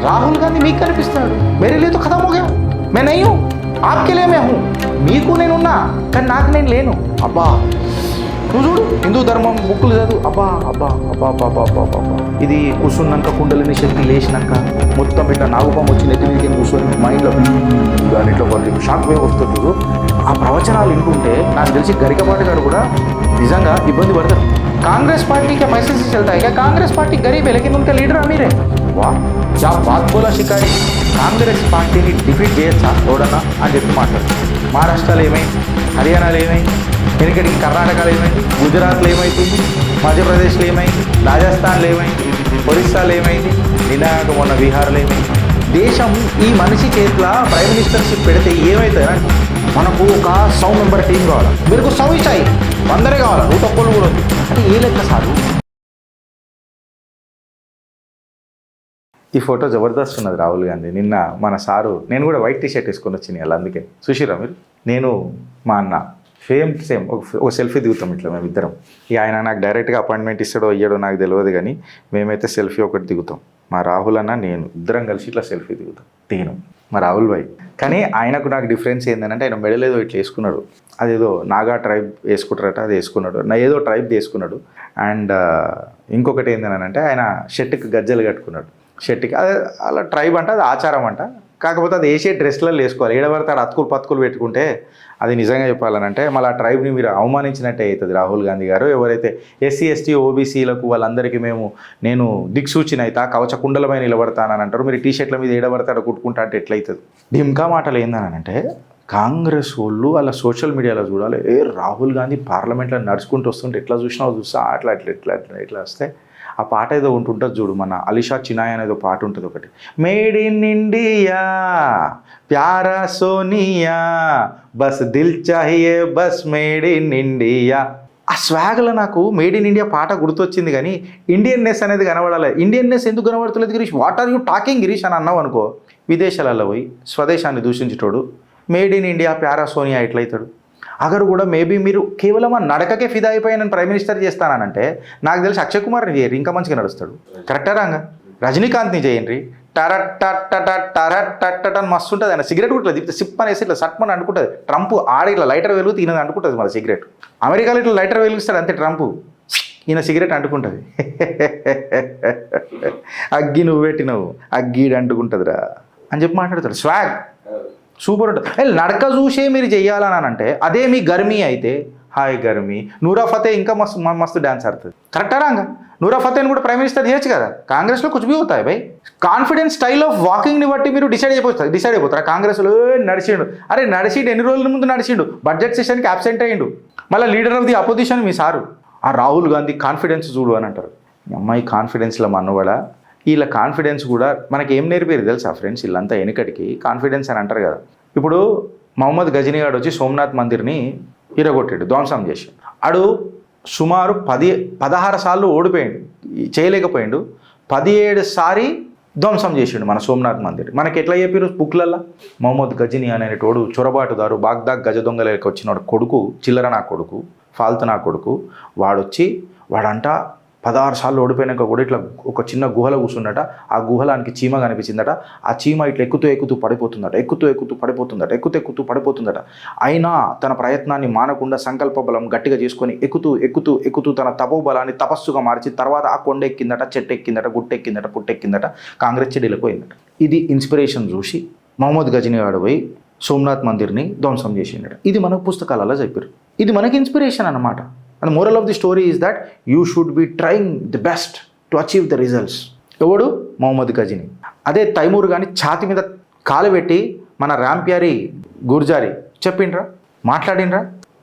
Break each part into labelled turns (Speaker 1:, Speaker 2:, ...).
Speaker 1: రాహుల్ గాంధీ మీకు కనిపిస్తున్నాడు, मेरे लिए तो खत्म हो गया, मैं नहीं हूँ, आपके लिए मैं हूँ. మీకు నేనున్నా కానీ నాకు నేను లేను. అబ్బా నువ్వు చూడు, హిందూ ధర్మం బుక్కులు చదువు, అబ్బా అబ్బా అబ్బా అబ్బా అబ్బా అబ్బా. ఇది కూర్చున్నాక కుండలిని శక్తి లేచినాక మొత్తం ఇట్లా నాగుపం వచ్చి నెత్తి మీదకి కూర్చొని మైండ్లో దాని ఇట్లా వాళ్ళు షాక్ వేవ్ వస్తుంది చూడు. ఆ ప్రవచనాలు వింటుంటే నాకు తెలిసి గరికపాటి గారు కూడా నిజంగా ఇబ్బంది పడతారు. కాంగ్రెస్ पार्टी के पैसे से चलता है क्या? कांग्रेस पार्टी गरीब है लेकिन उनका लीडर अमीर है. वाह क्या बात बोला शिकारी. కాంగ్రెస్ పార్టీని డిఫీట్ చేయొచ్చా చూడన్నా అని చెప్పి మాట్లాడు. మహారాష్ట్రలో ఏమైంది, హర్యానాలో ఏమైంది, వెనుకడికి కర్ణాటకలో ఏమైంది, గుజరాత్లో ఏమైతుంది, మధ్యప్రదేశ్లో ఏమైంది, రాజస్థాన్లో ఏమైంది, ఒరిస్సాలో ఏమైంది, నిన్నటి మొన్న బీహార్లో ఏమైంది. దేశం ఈ మనిషి చేతిలో ప్రైమ్ మినిస్టర్షిప్ పెడితే ఏమవుతుందంటే మనకు ఒక 100 మెంబర్ టీం కావాలి, మీరు 100 ఇచ్చాయి 100 కావాలి, 100 కూడా ఉంది అంటే ఏ లెక్క సారు. ఈ ఫోటో జబర్దస్త్ ఉన్నది రాహుల్ గాంధీ. నిన్న మన సారు, నేను కూడా వైట్ టీషర్ట్ వేసుకొని వచ్చినాయి అలా, అందుకే చూసిరా మీరు. నేను మా అన్న సేమ్ ఒక సెల్ఫీ దిగుతాం ఇట్లా మేమిద్దరం. ఇక ఆయన నాకు డైరెక్ట్గా అపాయింట్మెంట్ ఇస్తాడో అయ్యాడో నాకు తెలియదు, కానీ మేమైతే సెల్ఫీ ఒకటి దిగుతాం. మా రాహుల్ అన్న నేను ఇద్దరం కలిసి ఇట్లా సెల్ఫీ దిగినాం మా రాహుల్ భాయ్. కానీ ఆయనకు నాకు డిఫరెన్స్ ఏంటంటే ఆయన మెడలేదో ఇట్లా వేసుకున్నాడు, అదేదో నాగా ట్రైబ్ వేసుకుంటారట, అది వేసుకున్నాడు, నా ఏదో ట్రైబ్ వేసుకున్నాడు. అండ్ ఇంకొకటి ఏంటంటే ఆయన షర్ట్కి గజ్జలు కట్టుకున్నాడు. షర్ట్కి అదే అలా ట్రైబ్ అంట, అది ఆచారం అంట. కాకపోతే అది వేసే డ్రెస్లలో వేసుకోవాలి. ఏడబడతాడు అతుకులు పతుకులు పెట్టుకుంటే అది నిజంగా చెప్పాలనంటే మళ్ళీ ఆ ట్రైబ్ని మీరు అవమానించినట్టే అవుతుంది రాహుల్ గాంధీ గారు. ఎవరైతే ఎస్సీ ఎస్టీ ఓబీసీలకు వాళ్ళందరికీ నేను దిక్సూచిన అవుతా, కవచ కుండలమై నిలబడతానని అంటారు. మీరు టీషర్ట్ల మీద ఏడబడతాడో కుట్టుకుంటా అంటే ఎట్లయితుంది. ఇంకా మాటలు ఏందనంటే కాంగ్రెస్ వాళ్ళు అలా సోషల్ మీడియాలో చూడాలి, రాహుల్ గాంధీ పార్లమెంట్లో నడుచుకుంటూ వస్తుంటే ఎట్లా చూసినావు చూస్తా అట్లా ఇట్లా ఇట్లా ఇట్లా వస్తే ఆ పాట ఏదో ఉంటుంటుంది చూడు, మన అలీషా చినాయ్ అనేది పాట ఉంటుంది ఒకటి, మేడ్ ఇన్ ఇండియా ప్యారా సోనియా బస్ దిల్ చాహియే బస్ మేడ్ ఇన్ ఇండియా. ఆ స్వాగ్లో నాకు మేడ్ ఇన్ ఇండియా పాట గుర్తొచ్చింది, కానీ ఇండియన్నెస్ అనేది కనబడాలి. ఇండియన్నెస్ ఎందుకు కనబడుతులేదు Girish, what are you talking Girish అని అన్నావు అనుకో, విదేశాలలో పోయి స్వదేశాన్ని దూషించేటోడు మేడ్ ఇన్ ఇండియా ప్యారా సోనియా ఎట్లయితాడు. అగరు కూడా మేబీ మీరు కేవలం ఆ నడకకే ఫిదా అయిపోయి నేను ప్రైమ్ మినిస్టర్ చేస్తానంటే నాకు తెలిసి అక్షయ్ కుమార్ని చేయరు, ఇంకా మంచిగా నడుస్తాడు. కరెక్టా రాంగా? రజనీకాంత్ని చేయండి, టరట్ అని మస్తు ఉంటుంది. ఆయన సిగరెట్ కూడా ఇట్లా సిప్ అనేసి ఇట్లా సట్మని అనుకుంటుంది. ట్రంప్ ఆడ ఇట్లా లైటర్ వెలుగు తినది అనుకుంటుంది మన సిగరెట్. అమెరికాలో ఇట్లా లైటర్ వెలుగుస్తాడు అంతే ట్రంప్, ఈయన సిగరెట్ అంటుకుంటుంది. అగ్గి నువ్వు పెట్టినవు, అగ్గీడు అంటుకుంటుందిరా అని చెప్పి మాట్లాడతాడు. స్వాగ్ సూపర్ ఉంటుంది. నడక చూసే మీరు చెయ్యాలని అంటే అదే మీ గర్మీ అయితే, హాయ్ గర్మీ నూరా ఫతే ఇంకా మస్తు డ్యాన్స్ ఆడుతుంది. కరెక్టా రాంగా? నూరా ఫతేని కూడా ప్రైమ్ మినిస్టర్ చేయొచ్చు కదా. కాంగ్రెస్లో కుछ भी होता है भाई. కాన్ఫిడెన్స్ స్టైల్ ఆఫ్ వాకింగ్ని బట్టి మీరు డిసైడ్ అయిపోతారా? కాంగ్రెస్లో నడిచిండు, అరే నడిచిండు, ఎన్ని రోజుల ముందు నడిచిండు, బడ్జెట్ సెషన్కి అబ్సెంట్ అయ్యిండు, మళ్ళీ leader of the opposition me sir. ఆ రాహుల్ గాంధీ కాన్ఫిడెన్స్ చూడు అని అంటారు. అమ్మాయి కాన్ఫిడెన్స్లో మన్నవాడ. వీళ్ళ కాన్ఫిడెన్స్ కూడా మనకి ఏం నేర్పారు తెలుసా ఫ్రెండ్స్, వీళ్ళంతా వెనుకటికి కాన్ఫిడెన్స్ అని అంటారు కదా. ఇప్పుడు మహమ్మద్ గజనీ గారు వచ్చి సోమనాథ్ మందిర్ని ఇరగొట్టాడు, ధ్వంసం చేసాడు. ఆడు సుమారు 16 సార్లు ఓడిపోయాడు, చేయలేకపోయాడు. 17 సారి ధ్వంసం చేసాడు మన సోమనాథ్ మందిర్. మనకి ఎట్లా చెప్పారు బుక్లల్లో, మహమ్మద్ గజనీ అనేటోడు చొరబాటుదారు, బాగ్దాద్ గజ దొంగలకి వచ్చినోడు కొడుకు, చిల్లర నా కొడుకు, ఫాల్తు నా కొడుకు, వాడంట 16 సార్లు ఓడిపోయినాక కూడా ఇట్లా ఒక చిన్న గుహలో కూర్చున్నట. ఆ గుహలానికి చీమ కనిపించిందట. ఆ చీమ ఇట్లా ఎక్కుతూ పడిపోతుందట. అయినా తన ప్రయత్నాన్ని మానకుండా సంకల్ప బలం గట్టిగా చేసుకొని ఎక్కుతూ తన తపోబలాన్ని తపస్సుగా మార్చి తర్వాత ఆ కొండ ఎక్కిందట, చెట్టు ఎక్కిందట, గుట్టెక్కిందట, పుట్టెక్కిందట, కాంగ్రెస్ చెడ్డీలకు పోయిందట. ఇది ఇన్స్పిరేషన్ చూసి మహమ్మద్ గజనీ గాడు పోయి సోమనాథ్ మందిర్ని ధ్వంసం చేసిండట. ఇది మనకు పుస్తకాలలో చెప్పారు. ఇది మనకి ఇన్స్పిరేషన్ అన్నమాట. And moral of the story is that you should be trying the best to achieve the results. ఎవడు? మహమ్మద్ గజనీ. అదే తైమూర్ కానీ ఛాతి మీద కాలు పెట్టి మన రాంప్యారి గుర్జారీ చెప్పిండ్రా,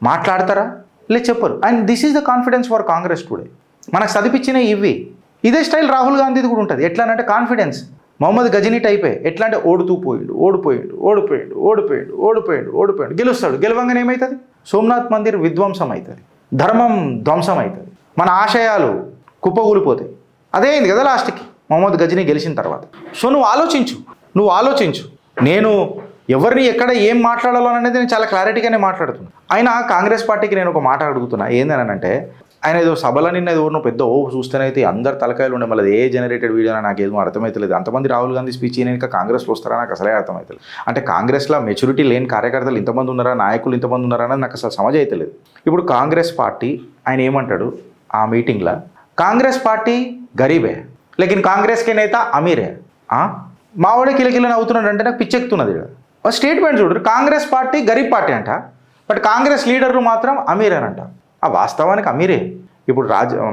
Speaker 1: మాట్లాడతారా? లేదు, చెప్పరు. And this is the confidence for Congress today. మనకు చదివించిన ఇవి. ఇదే స్టైల్ రాహుల్ గాంధీది కూడా ఉంటుంది. ఎట్లా అంటే కాన్ఫిడెన్స్ మహమ్మద్ గజనీ టైపే. ఎట్లా అంటే ఓడిపోయాడు, గెలుస్తాడు. గెలవంగానే ఏమవుతుంది? సోమనాథ్ మందిర్ విధ్వంసం అవుతుంది, ధర్మం ధ్వంసం అవుతుంది, మన ఆశయాలు కుప్పగూలిపోతాయి. అదే అయింది కదా లాస్ట్కి మహమ్మద్ గజనీ గెలిచిన తర్వాత. సో నువ్వు ఆలోచించు. నేను ఎవరిని ఎక్కడ ఏం మాట్లాడాలో అనేది నేను చాలా క్లారిటీగానే మాట్లాడుతున్నా. అయినా కాంగ్రెస్ పార్టీకి నేను ఒక మాట అడుగుతున్నా, ఏందనంటే ఆయన ఏదో సభలో నిన్న ఏదో పెద్ద చూస్తేనైతే అందరు తలకాయలు ఉండే మళ్ళీ ఏ జనరేటెడ్ వీడియో నాకు ఏమో అర్థమవుతలేదు. అంతమంది రాహుల్ గాంధీ స్పీచ్ ఇంకా కాంగ్రెస్లో వస్తారా నాకు అసలే అర్థమవుతుంది. అంటే కాంగ్రెస్లో మెచ్యూరిటీ లేని కార్యకర్తలు ఇంతమంది ఉన్నారా, నాయకులు ఇంతమంది ఉన్నారా అనేది నాకు అసలు సమజ్ అవుతలేదు. ఇప్పుడు కాంగ్రెస్ పార్టీ ఆయన ఏమంటాడు ఆ మీటింగ్లో, కాంగ్రెస్ పార్టీ గరీబే లేకిన్ కాంగ్రెస్కే నేత అమీరే. మావాడే కిలకిలని అవుతున్నాడు అంటే నాకు పిచ్చెక్కుతున్నది. ఇక్కడ స్టేట్మెంట్ చూడరు, కాంగ్రెస్ పార్టీ గరీబ్ పార్టీ అంట, బట్ కాంగ్రెస్ లీడర్లు మాత్రం అమీరేనంట. ఆ వాస్తవానికి అమీరే. ఇప్పుడు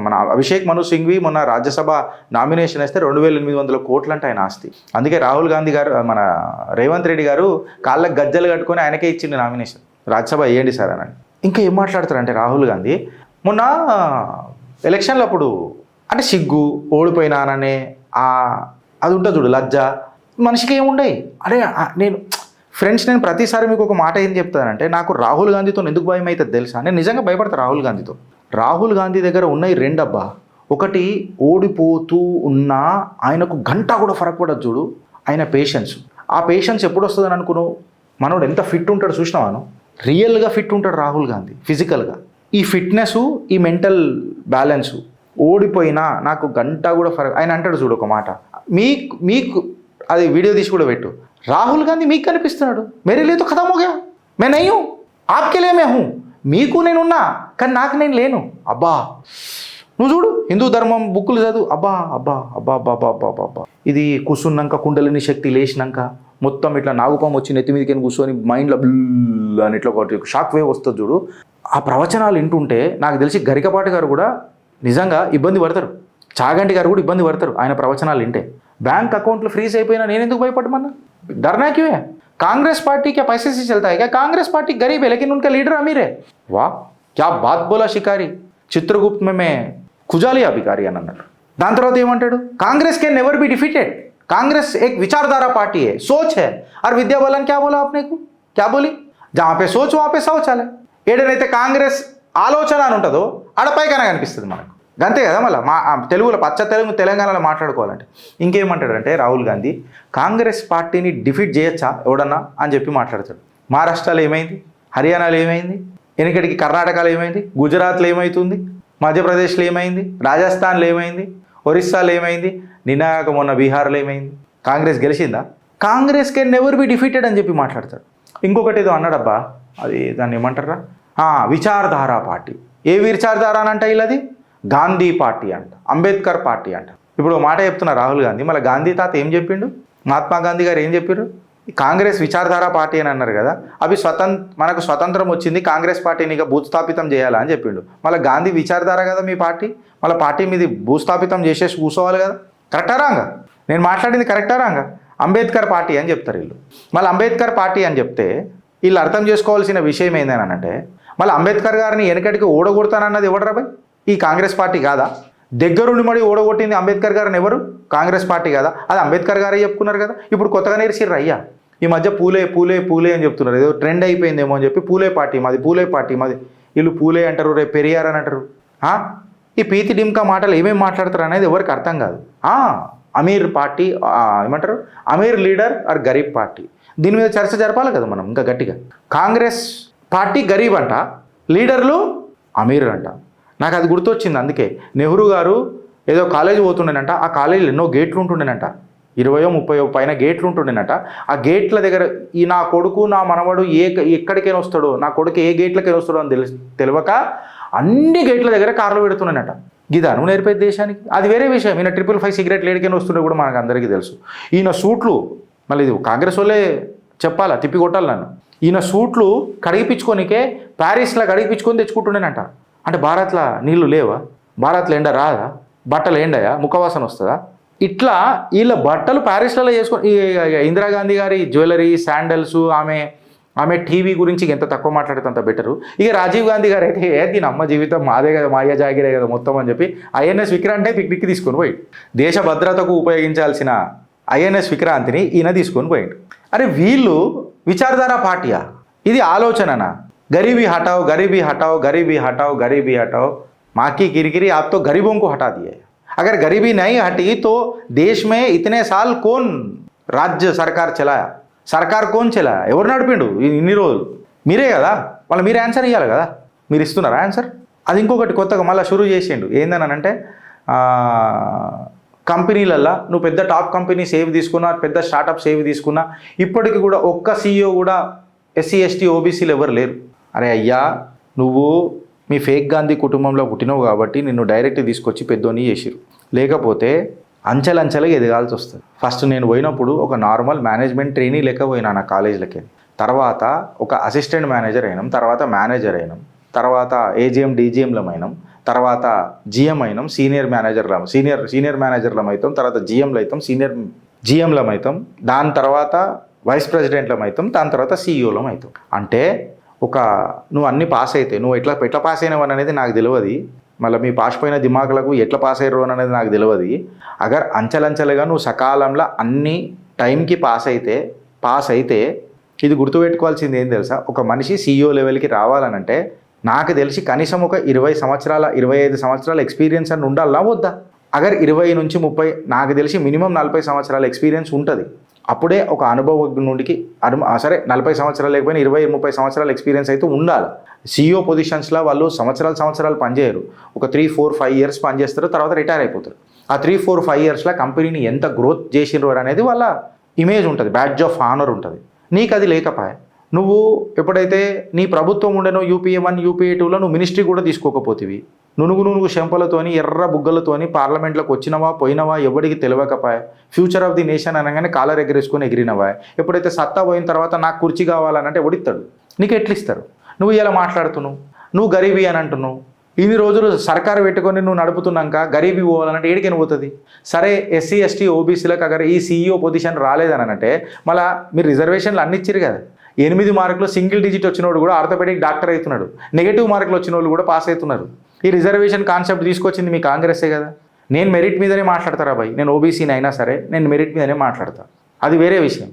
Speaker 1: మన అభిషేక్ మను సింఘ్వి మొన్న రాజ్యసభ నామినేషన్ వేస్తే 2800 కోట్లు అంటే ఆయన ఆస్తి. అందుకే రాహుల్ గాంధీ గారు మన రేవంత్ రెడ్డి గారు కాళ్ళకు గజ్జలు కట్టుకొని ఆయనకే ఇచ్చింది నామినేషన్, రాజ్యసభ వేయండి సార్ అని. ఇంకా ఏం మాట్లాడతారంటే రాహుల్ గాంధీ మొన్న ఎలక్షన్లు అప్పుడు అంటే సిగ్గు ఓడిపోయినాననే అది ఉంటుంది చూడు, లజ్జ మనిషికి ఏముండయి. అరే నేను ప్రతిసారి మీకు ఒక మాట ఏం చెప్తానంటే, నాకు రాహుల్ గాంధీతో ఎందుకు భయం అవుతుంది తెలుసా? నేను నిజంగా భయపడతా రాహుల్ గాంధీతో. రాహుల్ గాంధీ దగ్గర ఉన్నాయి రెండబ్బా. ఒకటి, ఓడిపోతూ ఉన్నా ఆయనకు గంట కూడా ఫరక్ పడదు చూడు ఆయన పేషెన్స్. ఆ పేషెన్స్ ఎప్పుడు వస్తుందని అనుకున్నావు? మనోడు ఎంత ఫిట్ ఉంటాడు చూసినావాను, రియల్గా ఫిట్ ఉంటాడు రాహుల్ గాంధీ ఫిజికల్గా. ఈ ఫిట్నెస్, ఈ మెంటల్ బ్యాలెన్సు, ఓడిపోయినా నాకు గంట కూడా ఫరక్. ఆయన అంటాడు చూడు ఒక మాట, మీకు అది వీడియో తీసి కూడా పెట్టు, రాహుల్ గాంధీ మీకు కనిపిస్తున్నాడు, మేరే లియే తో ఖతమ్ హో గయా, మే నహీ who, Aapke Liye May who. మీకు నేనున్నా కానీ నాకు నేను లేను. అబ్బా నువ్వు చూడు హిందూ ధర్మం బుక్కులు చదువు, అబ్బా అబ్బా అబ్బా అబ్బా అబ్బా అబ్బా అబ్బా. ఇది కూర్చున్నాక కుండలిని శక్తి లేచినాక మొత్తం ఇట్లా నాగుపాము వచ్చి నెత్తి మీదకి కూర్చొని మైండ్లో బిల్ అని ఇట్లా ఒకటి షాక్ వేవ్ వస్తుంది చూడు. ఆ ప్రవచనాలు వింటుంటే నాకు తెలిసి గరికపాటి గారు కూడా నిజంగా ఇబ్బంది పడతారు, చాగంటి గారు కూడా ఇబ్బంది పడతారు ఆయన ప్రవచనాలు వింటే. బ్యాంక్ అకౌంట్లు ఫ్రీజ్ అయిపోయినా నేను ఎందుకు భయపడమన్నా? डरना क्यों है? कांग्रेस पार्टी क्या पैसे से चलता है क्या? कांग्रेस पार्टी गरीब है लेकिन उनका लीडर अमीर है. वाह क्या बात बोला शिकारी. चित्रगुप्त में मैं खुजालिया भिखारी అని అన్నాడు. దాని తర్వాత ఏమంటాడు, Congress can never be defeated, Congress एक विचारधारा पार्टी है, सोच है. और विद्या बालन क्या बोला आपने को, क्या बोली, जहाँ पे सोच वहाँ पे शौचालय. ఏడనైతే కాంగ్రెస్ ఆలోచన అని ఉంటుందో ఆడపైకైనా కనిపిస్తుంది మనకు. అంతే కదా. మళ్ళీ మా తెలుగులో పచ్చ తెలుగు తెలంగాణలో మాట్లాడుకోవాలంటే ఇంకేమంటాడంటే రాహుల్ గాంధీ, కాంగ్రెస్ పార్టీని డిఫీట్ చేయొచ్చా ఎవడన్నా అని చెప్పి మాట్లాడతాడు. మహారాష్ట్రలో ఏమైంది, హర్యానాలో ఏమైంది, వెనకటికి కర్ణాటకలో ఏమైంది, గుజరాత్లో ఏమవుతుంది, మధ్యప్రదేశ్లో ఏమైంది, రాజస్థాన్లో ఏమైంది, ఒరిస్సాలో ఏమైంది, నిన్నగాక మొన్న బీహార్లో ఏమైంది. కాంగ్రెస్ గెలిచిందా? Congress can never be defeated అని చెప్పి మాట్లాడతాడు. ఇంకొకటి ఏదో అన్నాడబ్బా, అది దాన్ని ఏమంటారా, విచారధారా పార్టీ. ఏ విచారధార అని అంటే ఇలాది గాంధీ పార్టీ అంట, అంబేద్కర్ పార్టీ అంట. ఇప్పుడు మాట చెప్తున్నా రాహుల్ గాంధీ, మళ్ళీ గాంధీ తాత ఏం చెప్పిండు, మహాత్మా గాంధీ గారు ఏం చెప్పారు, కాంగ్రెస్ విచారధారా పార్టీ అని అన్నారు కదా, అవి మనకు స్వతంత్రం వచ్చింది, కాంగ్రెస్ పార్టీని ఇక భూస్థాపితం చేయాలా అని చెప్పిండు. మళ్ళీ గాంధీ విచారధార కదా మీ పార్టీ, మళ్ళీ పార్టీ మీది భూస్థాపితం చేసేసి కూర్చోవాలి కదా. కరెక్టా రాంగా? నేను మాట్లాడింది కరెక్టా రాంగా? అంబేద్కర్ పార్టీ అని చెప్తారు వీళ్ళు. మళ్ళీ అంబేద్కర్ పార్టీ అని చెప్తే వీళ్ళు అర్థం చేసుకోవాల్సిన విషయం ఏందని అంటే, మళ్ళీ అంబేద్కర్ గారిని వెనకటికి ఓడగొడతానన్నది ఎవడరా భయ్? ఈ కాంగ్రెస్ పార్టీ కాదా? దగ్గరుండి మడి ఓడగొట్టింది అంబేద్కర్ గారిని ఎవరు? కాంగ్రెస్ పార్టీ కాదా? అది అంబేద్కర్ గారే చెప్పుకున్నారు కదా. ఇప్పుడు కొత్తగా నేర్చిర్రు అయ్యా, ఈ మధ్య పూలే పూలే పూలే అని చెప్తున్నారు, ఏదో ట్రెండ్ అయిపోయిందేమో అని చెప్పి పూలే పార్టీ మాది, పూలే పార్టీ మాది. వీళ్ళు పూలే అంటారు, రేపు పెరియార్ అని అంటారు. ఈ పీతి డిమ్కా మాటలు ఏమేమి మాట్లాడతారు అనేది ఎవరికి అర్థం కాదు. అమీర్ పార్టీ ఏమంటారు, అమీర్ లీడర్ ఆర్ గరీబ్ పార్టీ. దీని మీద చర్చ జరపాలి కదా మనం ఇంకా గట్టిగా. కాంగ్రెస్ పార్టీ గరీబ్ అంట, లీడర్లు అమీర్ అంట. నాకు అది గుర్తొచ్చింది. అందుకే నెహ్రూ గారు ఏదో కాలేజీ పోతుండేనంట, ఆ కాలేజీలో ఎన్నో గేట్లు ఉంటుండేనంట, 20-30 పైన గేట్లు ఉంటుండేనట. ఆ గేట్ల దగ్గర ఈ నా కొడుకు నా మనవడు ఎక్కడికైనా వస్తాడో, నా కొడుకు ఏ గేట్లకైనా వస్తాడో అని తెలియక అన్ని గేట్ల దగ్గర కార్లు పెడుతున్నానట. గిదాను నేర్పేది దేశానికి. అది వేరే విషయం. ఈయన 555 సిగరెట్లు ఏడికైనా వస్తుండే కూడా మనకు అందరికీ తెలుసు. ఈయన సూట్లు మళ్ళీ ఇది కాంగ్రెస్ వాళ్ళే చెప్పాలా, తిప్పి కొట్టాలి నన్ను. ఈయన సూట్లు కడిగిపించుకోనికే ప్యారిస్లో కడిగిపించుకొని తెచ్చుకుంటుండేనంట. అంటే భారత్లో నీళ్లు లేవా? భారత్లో ఎండ రాదా? బట్టలు ఎండయా? ముఖవాసన వస్తుందా? ఇట్లా వీళ్ళ బట్టలు ప్యారిస్లలో చేసుకొని, ఇందిరాగాంధీ గారి జ్యువెలరీ, శాండల్స్, ఆమె టీవీ గురించి ఎంత తక్కువ మాట్లాడితే అంత బెటరు. ఇక రాజీవ్ గాంధీ గారు అయితే దీని అమ్మ జీవితం మాదే కదా, మా అయ్య జాగిరే కదా మొత్తం అని చెప్పి ఐఎన్ఎస్ విక్రాంతే పిక్నిక్కి తీసుకొని పోయి, దేశ భద్రతకు ఉపయోగించాల్సిన ఐఎన్ఎస్ విక్రాంతిని ఈయన తీసుకొని పోయిండు. అరే వీళ్ళు విచారధారా పార్టీయా? ఇది ఆలోచననా? गरीबी हटाओ, गरीबी हटाओ, गरीबी हटाओ, गरीबी हटाओ, माँ की किरकिरी आप तो गरीबों को हटा दिए. अगर गरीबी नहीं हटी तो देश में इतने साल कौन राज्य सरकार चलाया? सरकार कौन चलाया? ఎవరు నడిపిండు ఇన్ని రోజులు? మీరే కదా. మళ్ళీ మీరు ఆన్సర్ ఇవ్వాలి కదా. మీరు ఇస్తున్నారా ఆన్సర్? అది ఇంకొకటి కొత్తగా మళ్ళీ షురూ చేసిండు. ఏందని అంటే కంపెనీలల్లో నువ్వు పెద్ద టాప్ కంపెనీస్ ఏవి తీసుకున్నా, పెద్ద స్టార్టప్స్ ఏవి తీసుకున్నా, ఇప్పటికి కూడా ఒక్క CEO కూడా SC ST OBCలు ఎవరు లేరు. అరే అయ్యా, నువ్వు మీ ఫేక్ గాంధీ కుటుంబంలో పుట్టినవు కాబట్టి నిన్ను డైరెక్ట్ తీసుకొచ్చి పెద్దోని చేసిరు. లేకపోతే అంచెలంచెలుగా ఎదగాల్సి వస్తుంది. ఫస్ట్ నేను పోయినప్పుడు ఒక నార్మల్ మేనేజ్మెంట్ ట్రైనీ లెక్క పోయినా నా కాలేజీలకి. తర్వాత ఒక అసిస్టెంట్ మేనేజర్ అయినాం, తర్వాత మేనేజర్ అయినాం, తర్వాత AGM DGMలం అయినాం, తర్వాత GM అయినాం, సీనియర్ మేనేజర్లం అవుతాం, తర్వాత GMలు అవుతాం, సీనియర్ GMలం అవుతాం, దాని తర్వాత వైస్ ప్రెసిడెంట్లం అవుతాం, దాని తర్వాత CEOలం అవుతాం. అంటే నువ్వు అన్ని పాస్ అయితే నువ్వు ఎట్లా పాస్ అయినవని అనేది నాకు తెలియదు. మళ్ళీ మీ పాస్ పోయిన దిమాకులకు ఎట్లా పాస్ అయ్యారు అని అనేది నాకు తెలియదు. అగర్ అంచెలంచెలుగా నువ్వు సకాలంలో అన్ని టైంకి పాస్ అయితే ఇది గుర్తుపెట్టుకోవాల్సింది ఏం తెలుసా, ఒక మనిషి CEO లెవెల్కి రావాలనంటే నాకు తెలిసి కనీసం ఒక 25 సంవత్సరాల ఎక్స్పీరియన్స్ అని ఉండాలా వద్దా? అగర్ 20 నుంచి 30, నాకు తెలిసి మినిమం 40 సంవత్సరాల ఎక్స్పీరియన్స్ ఉంటుంది. అప్పుడే ఒక అనుభవజ్ఞుడికి సరే 40 సంవత్సరాలు లేకపోయినా 20-30 సంవత్సరాల ఎక్స్పీరియన్స్ అయితే ఉండాలి. CEO పొజిషన్స్లో వాళ్ళు సంవత్సరాలు పనిచేయరు. ఒక 3-4-5 ఇయర్స్ పనిచేస్తారు, తర్వాత రిటైర్ అయిపోతారు. ఆ 3-4-5 ఇయర్స్లో కంపెనీని ఎంత గ్రోత్ చేసినారు అనేది వాళ్ళ ఇమేజ్ ఉంటుంది, బ్యాడ్జ్ ఆఫ్ ఆనర్ ఉంటుంది. నీకు అది లేకపోయా. నువ్వు ఎప్పుడైతే నీ ప్రభుత్వం ఉండేనో UPA 1 UPA 2లో నువ్వు మినిస్ట్రీ కూడా తీసుకోకపోతేవి, నునుగు శంపలతోని ఎర్ర బుగ్గలతోని పార్లమెంట్లోకి వచ్చినవా పోయినవా ఎవరికి తెలియకపోయా. ఫ్యూచర్ ఆఫ్ ది నేషన్ అనగానే కాలర్ ఎగరేసుకొని ఎగిరినవా. ఎప్పుడైతే సత్తా పోయిన తర్వాత నాకు కుర్చీ కావాలనంటే ఎవడిస్తాడు? నీకు ఎట్లు ఇస్తారు? నువ్వు ఇలా మాట్లాడుతున్నావు, నువ్వు గరీబీ అని అంటున్నావు. ఇన్ని రోజులు సర్కారు పెట్టుకొని నువ్వు నడుపుతున్నాక గరీబీ పోవాలంటే ఏడికని పోతుంది? సరే SC ST OBCలకు అగర్ ఈ CEO పొజిషన్ రాలేదని అంటే మళ్ళీ మీరు రిజర్వేషన్లు అన్ని ఇచ్చారు కదా. 8 మార్కులు సింగిల్ డిజిట్ వచ్చినోడు కూడా ఆర్థోపెడిక్ డాక్టర్ అవుతున్నాడు, నెగిటివ్ మార్కులు వచ్చిన వాళ్ళు కూడా పాస్ అవుతున్నారు. ఈ రిజర్వేషన్ కాన్సెప్ట్ తీసుకొచ్చింది మీ కాంగ్రెస్సే కదా. నేను మెరిట్ మీదనే మాట్లాడతారా భయ్, నేను OBCని అయినా సరే నేను మెరిట్ మీదనే మాట్లాడతా, అది వేరే విషయం.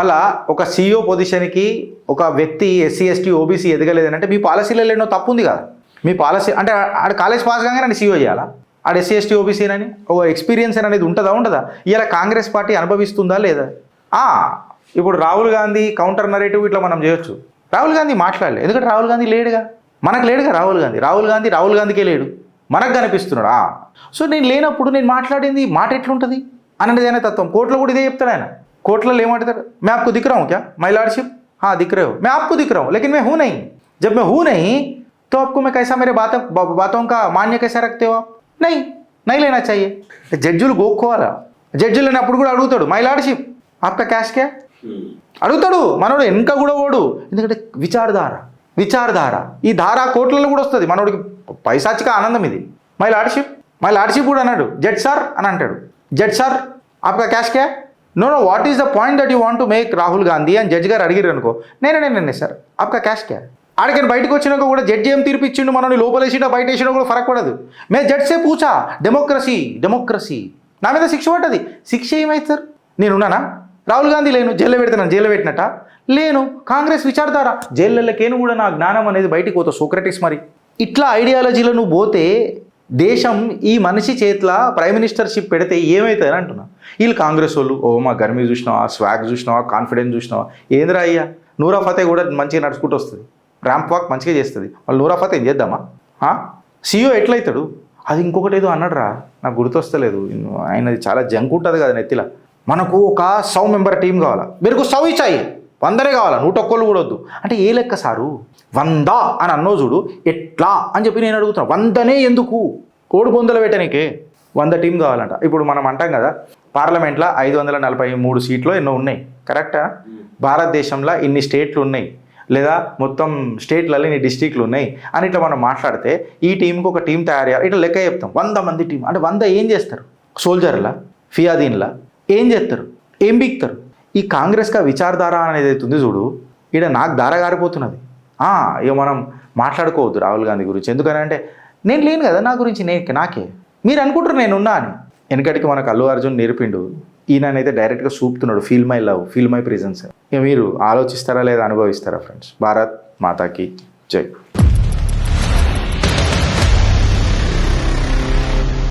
Speaker 1: మళ్ళా ఒక CEO పొజిషన్కి ఒక వ్యక్తి SC ST OBC ఎదగలేదనంటే మీ పాలసీలలో ఎన్నో తప్పు ఉంది కదా. మీ పాలసీ అంటే ఆడ కాలేజ్ పాస్ కాగానే నన్ను CEO చేయాలా? ఆడ SC ST OBC అని ఒక ఎక్స్పీరియన్స్ అనేది ఉంటుందా? ఇలా కాంగ్రెస్ పార్టీ అనుభవిస్తుందా లేదా? ఇప్పుడు రాహుల్ గాంధీ కౌంటర్ నరేటివ్ ఇట్లా మనం చేయొచ్చు. రాహుల్ గాంధీ మాట్లాడలేదు, ఎందుకంటే రాహుల్ గాంధీ లేడుగా, మనకు లేడుగా. రాహుల్ గాంధీకే లేడు, మనకు కనిపిస్తున్నాడు. సో నేను లేనప్పుడు నేను మాట్లాడింది మాట ఎట్లుంటుంది అనేది అనే తత్వం. కోర్టులో కూడా ఇదే చెప్తాడు ఆయన. కోర్టులో ఏమంటారు? मैं आपको दिख रहा हूँ क्या माय लॉर्डशिप? हाँ दिख रहे हो, मैं आपको दिख रहा हूँ लेकिन मैं हूँ नहीं. जब मैं हूँ नहीं तो आपको मैं कैसा मेरे बातों का मान्य कैसा रखते हो आप? नहीं लेना चाहिए. జడ్జిలు గోక్కోవాలా? జడ్జిలు అప్పుడు కూడా అడుగుతాడు మై లార్డ్షిప్ ఆప్కా క్యాష్ క్యా అడుగుతాడు. మనోడు వెనక కూడా ఓడు, ఎందుకంటే విచారధార ఈ ధార కోర్టులలో కూడా వస్తుంది. మనోడికి పైశాచిక ఆనందం ఇది. మై లార్డ్షిప్ కూడా అన్నాడు. జడ్జ్ సార్ అని అంటాడు. జడ్జ్ సార్ ఆప్కా క్యాష్ క్యా? Know what is the point that you want to make Rahul Gandhi అని జడ్జి గారు అడిగారు అనుకో, నేనే సార్ ఆప్కా క్యాష్ క్యా? ఆడికని బయటకు వచ్చినాక కూడా జడ్జి ఏం తీర్పిచ్చిండు, మనల్ని లోపలేసినా బయట వేసినా కూడా ఫరక్ పడదు. మే జడ్జే పూచా డెమోక్రసీ నా మీద శిక్ష పడ్డది. శిక్ష ఏమైతే సార్? నేనున్నానా? రాహుల్ గాంధీ లేను, జైల్లో పెడతాను, జైల్లో పెట్టినట్ట లేను. కాంగ్రెస్ విచారధార జైళ్ళకేను కూడా నా జ్ఞానం అనేది బయటికి పోతావు. సోక్రటిస్ మరి ఇట్లా ఐడియాలజీలో నువ్వు పోతే దేశం ఈ మనిషి చేతిలో ప్రైమ్ మినిస్టర్షిప్ పెడితే ఏమవుతుంది అంటున్నా. వీళ్ళు కాంగ్రెస్ వాళ్ళు మా గర్మీ చూసినావా, స్వాగ్ చూసినావా, కాన్ఫిడెన్స్ చూసినావా? ఏంద్రా అయ్యా, నూరా ఫతే కూడా మంచిగా నడుచుకుంటూ వస్తుంది, ర్యాంప్ వాక్ మంచిగా చేస్తుంది. వాళ్ళు నూరా ఫతే ఏం చేద్దామా? CEO ఎట్లయితాడు? అది ఇంకొకటి ఏదో అన్నాడు రా, నాకు గుర్తొస్తలేదు. ఆయనది చాలా జంక్ ఉంటుంది కదా నెత్తిలా. మనకు ఒక 100 మెంబర్ టీం కావాలా, మీరు 100 ఇచ్చాయి 100 కావాలా, 101 కూడా వద్దు అంటే ఏ లెక్క సారు? 100 అని అన్నో చూడు, ఎట్లా అని చెప్పి నేను అడుగుతున్నాను. 100నే ఎందుకు? కోడి బొందలు పెట్టనీకే 100 టీం కావాలంట. ఇప్పుడు మనం అంటాం కదా పార్లమెంట్లో 543 సీట్లు ఎన్నో ఉన్నాయి, కరెక్టా? భారతదేశంలో ఇన్ని స్టేట్లు ఉన్నాయి, లేదా మొత్తం స్టేట్లలో ఇన్ని డిస్ట్రిక్ట్లు ఉన్నాయి అని ఇట్లా మనం మాట్లాడితే ఈ టీంకి ఒక టీం తయారు చేయాలి. ఇట్లా లెక్క చెప్తాం 100 మంది టీం అంటే 100 ఏం చేస్తారు? సోల్జర్లా, ఫియాదీన్లా ఏం చేస్తారు? ఏం బీక్తారు? ఈ కాంగ్రెస్గా విచారధార అనేది అవుతుంది చూడు, ఇక్కడ నాకు దార గారిపోతున్నది. ఇక మనం మాట్లాడుకోవద్దు రాహుల్ గాంధీ గురించి. ఎందుకనంటే నేను లేను కదా, నా గురించి నాకే మీరు అనుకుంటారు నేనున్నా అని. వెనకటికి మనకు అల్లు అర్జున్ నేర్పిండు, ఈయనైతే డైరెక్ట్గా చూపుతున్నాడు feel my love, feel my presence. ఇక మీరు ఆలోచిస్తారా లేదా అనుభవిస్తారా ఫ్రెండ్స్? భారత్ మాతాకి జై.